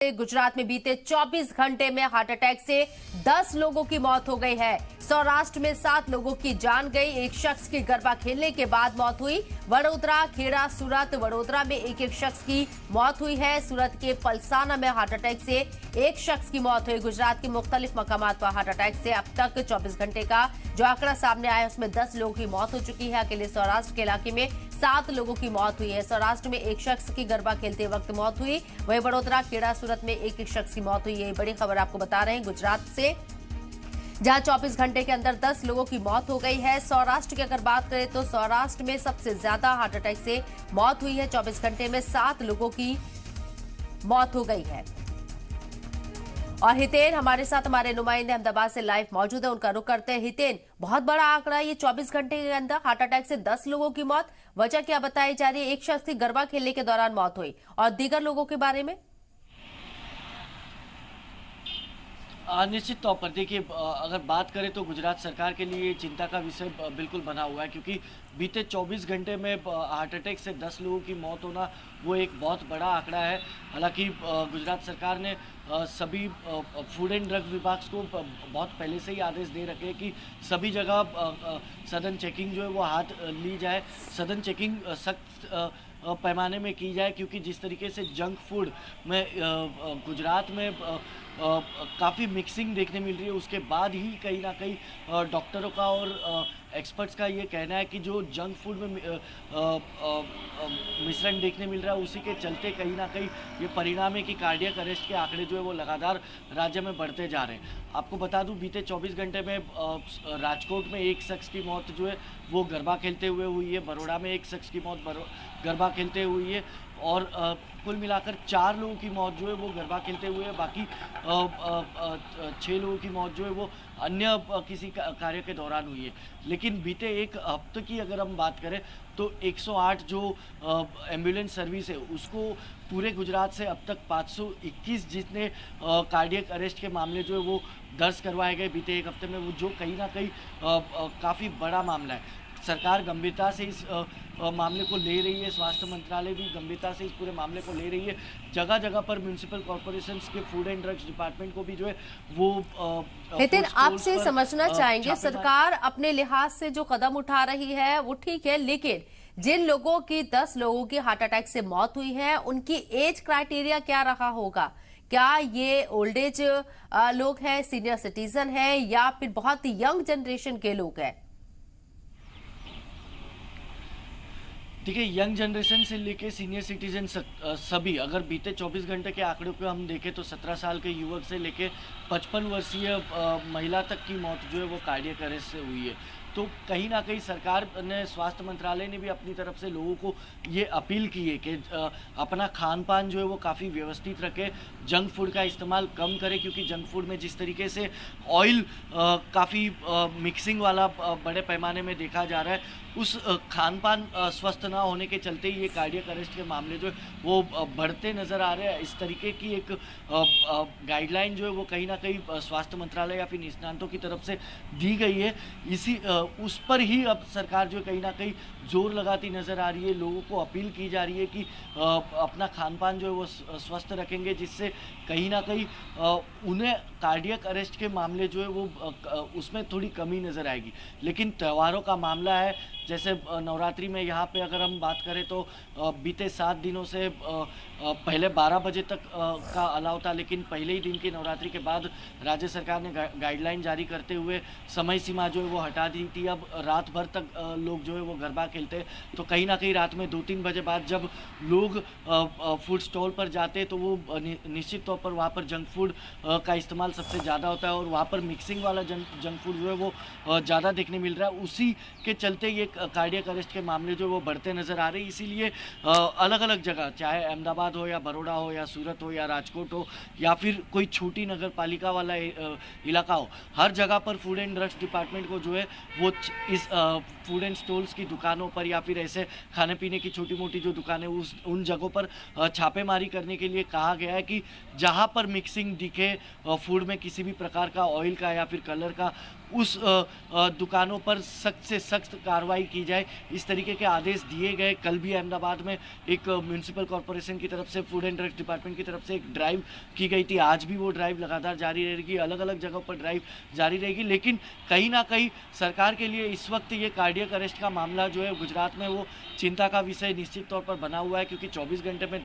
गुजरात में बीते 24 घंटे में हार्ट अटैक से 10 लोगों की मौत हो गई है। सौराष्ट्र में 7 लोगों की जान गई। एक शख्स की गरबा खेलने के बाद मौत हुई। वडोदरा, खेड़ा, सूरत, वडोदरा में एक एक शख्स की मौत हुई है। सूरत के पलसाना में हार्ट अटैक से एक शख्स की मौत हुई। गुजरात के मुख्तलिफ मकामात पर हार्ट अटैक से अब तक 24 घंटे का जो आंकड़ा सामने आया उसमें 10 लोगों की मौत हो चुकी है। अकेले सौराष्ट्र के इलाके में 7 लोगों की मौत हुई है। सौराष्ट्र में एक शख्स की गरबा खेलते वक्त मौत हुई। वहीं वडोदरा, खेड़ा, सूरत में एक एक शख्स की मौत हुई। ये बड़ी खबर आपको बता रहे हैं गुजरात से, जहां 24 घंटे के अंदर 10 लोगों की मौत हो गई है। सौराष्ट्र की अगर बात करें तो सौराष्ट्र में सबसे ज्यादा हार्ट अटैक से मौत हुई है। 24 घंटे में 7 लोगों की मौत हो गई है। और हितेन हमारे साथ, हमारे नुमाइंदे अहमदाबाद से लाइव मौजूद है, उनका रुख करते हैं। हितेन, बहुत बड़ा आंकड़ा ये 24 घंटे के अंदर हार्ट अटैक से 10 लोगों की मौत, वजह क्या बताई जा रही है? एक शख्स की गरबा खेलने के दौरान मौत हुई और दीगर लोगों के बारे में? निश्चित तौर पर देखिए, अगर बात करें तो गुजरात सरकार के लिए चिंता का विषय बिल्कुल बना हुआ है, क्योंकि बीते 24 घंटे में हार्ट अटैक से 10 लोगों की मौत होना वो एक बहुत बड़ा आंकड़ा है। हालांकि गुजरात सरकार ने सभी फूड एंड ड्रग विभाग को बहुत पहले से ही आदेश दे रखे हैं कि सभी जगह सघन चेकिंग जो है वो हाथ ली जाए, सघन चेकिंग सख्त पैमाने में की जाए, क्योंकि जिस तरीके से जंक फूड में गुजरात में काफ़ी मिक्सिंग देखने मिल रही है, उसके बाद ही कहीं ना कहीं डॉक्टरों का और एक्सपर्ट्स का ये कहना है कि जो जंक फूड में मिश्रण देखने मिल रहा है, उसी के चलते कहीं ना कहीं ये परिणाम है कि कार्डियक अरेस्ट के आंकड़े जो है वो लगातार राज्य में बढ़ते जा रहे हैं। आपको बता दूं, बीते 24 घंटे में राजकोट में एक शख्स की मौत जो है वो गरबा खेलते हुए हुई है। बड़ौदा में एक शख्स की मौत गरबा खेलते हुई है और कुल मिलाकर 4 लोगों की मौत जो है वो गरबा खेलते हुए है। बाकी 6 लोगों की मौत जो है वो अन्य किसी कार्य के दौरान हुई है। लेकिन बीते एक हफ्ते की अगर हम बात करें तो 108 जो एम्बुलेंस सर्विस है उसको पूरे गुजरात से अब तक 521 जितने कार्डियक अरेस्ट के मामले जो है वो दर्ज करवाए गए बीते एक हफ्ते में, वो जो कहीं ना कहीं काफ़ी बड़ा मामला है। सरकार गंभीरता से इस मामले को ले रही है, स्वास्थ्य मंत्रालय भी गंभीरता से इस पूरे मामले को ले रही है। जगह जगह पर म्यूनिसिपल कॉर्पोरेशंस के फूड एंड ड्रग्स डिपार्टमेंट को भी जो है वो नितिन, आपसे समझना चाहेंगे, सरकार अपने लिहाज से जो कदम उठा रही है वो ठीक है, लेकिन जिन लोगों की 10 लोगों की हार्ट अटैक से मौत हुई है उनकी एज क्राइटेरिया क्या रहा होगा? क्या ये ओल्ड एज लोग हैं, सीनियर सिटीजन हैं, या फिर बहुत यंग जनरेशन के लोग हैं? देखिए, यंग जनरेशन से लेके सीनियर सिटीजन सभी, अगर बीते 24 घंटे के आंकड़ों पे हम देखें तो 17 साल के युवक से लेके 55 वर्षीय महिला तक की मौत जो है वो कार्डियक अरेस्ट से हुई है। तो कहीं ना कहीं सरकार ने, स्वास्थ्य मंत्रालय ने भी अपनी तरफ से लोगों को ये अपील की है कि अपना खान पान जो है वो काफ़ी व्यवस्थित रखें, जंक फूड का इस्तेमाल कम करें, क्योंकि जंक फूड में जिस तरीके से ऑयल काफ़ी मिक्सिंग वाला बड़े पैमाने में देखा जा रहा है, उस खान पान स्वस्थ ना होने के चलते ही ये कार्डियक अरेस्ट के मामले जो है वो बढ़ते नज़र आ रहे हैं। इस तरीके की एक गाइडलाइन जो है वो कहीं ना कहीं स्वास्थ्य मंत्रालय या फिर निष्णातों की तरफ से दी गई है। इसी उस पर ही अब सरकार जो कहीं ना कहीं जोर लगाती नज़र आ रही है। लोगों को अपील की जा रही है कि अपना खान पान जो है वो स्वस्थ रखेंगे, जिससे कहीं ना कहीं उन्हें कार्डियक अरेस्ट के मामले जो है वो उसमें थोड़ी कमी नज़र आएगी। लेकिन त्योहारों का मामला है, जैसे नवरात्रि में यहाँ पे अगर हम बात करें तो बीते 7 दिनों से पहले 12 बजे तक का अलाउ था, लेकिन पहले ही दिन की नवरात्रि के बाद राज्य सरकार ने गाइडलाइन जारी करते हुए समय सीमा जो है वो हटा दी थी। अब रात भर तक लोग जो है वो गरबा खेलते हैं, तो कहीं ना कहीं रात में 2-3 बजे बाद जब लोग फूड स्टॉल पर जाते हैं तो वो निश्चित तौर पर वहाँ पर जंक फूड का इस्तेमाल सबसे ज़्यादा होता है और वहाँ पर मिक्सिंग वाला जंक फूड जो है वो ज़्यादा देखने मिल रहा है। उसी के चलते ये कार्डियक अरेस्ट के मामले जो वो बढ़ते नज़र आ रहे हैं। इसीलिए अलग अलग जगह, चाहे अहमदाबाद हो या बड़ौदा हो या सूरत हो या राजकोट हो या फिर कोई छोटी नगर पालिका वाला इलाका हो, हर जगह पर फूड एंड ड्रग्स डिपार्टमेंट को जो है वो इस फूड एंड स्टॉल्स की दुकानों पर या फिर ऐसे खाने पीने की छोटी मोटी जो दुकानें उन जगहों पर छापेमारी करने के लिए कहा गया है कि जहां पर मिक्सिंग दिखे फूड में किसी भी प्रकार का, ऑयल का या फिर कलर का, उस दुकानों पर सख्त से सख्त कार्रवाई की जाए। इस तरीके के आदेश दिए गए। कल भी अहमदाबाद में एक म्यूनिसिपल कॉरपोरेशन की तरफ से, फूड एंड ड्रग्स डिपार्टमेंट की तरफ से एक ड्राइव की गई थी। आज भी वो ड्राइव लगातार जारी रहेगी, अलग अलग जगहों पर ड्राइव जारी रहेगी। लेकिन कहीं ना कहीं सरकार के लिए इस वक्त ये कार्डियक अरेस्ट का मामला जो है गुजरात में, वो चिंता का विषय निश्चित तौर पर बना हुआ है, क्योंकि 24 घंटे में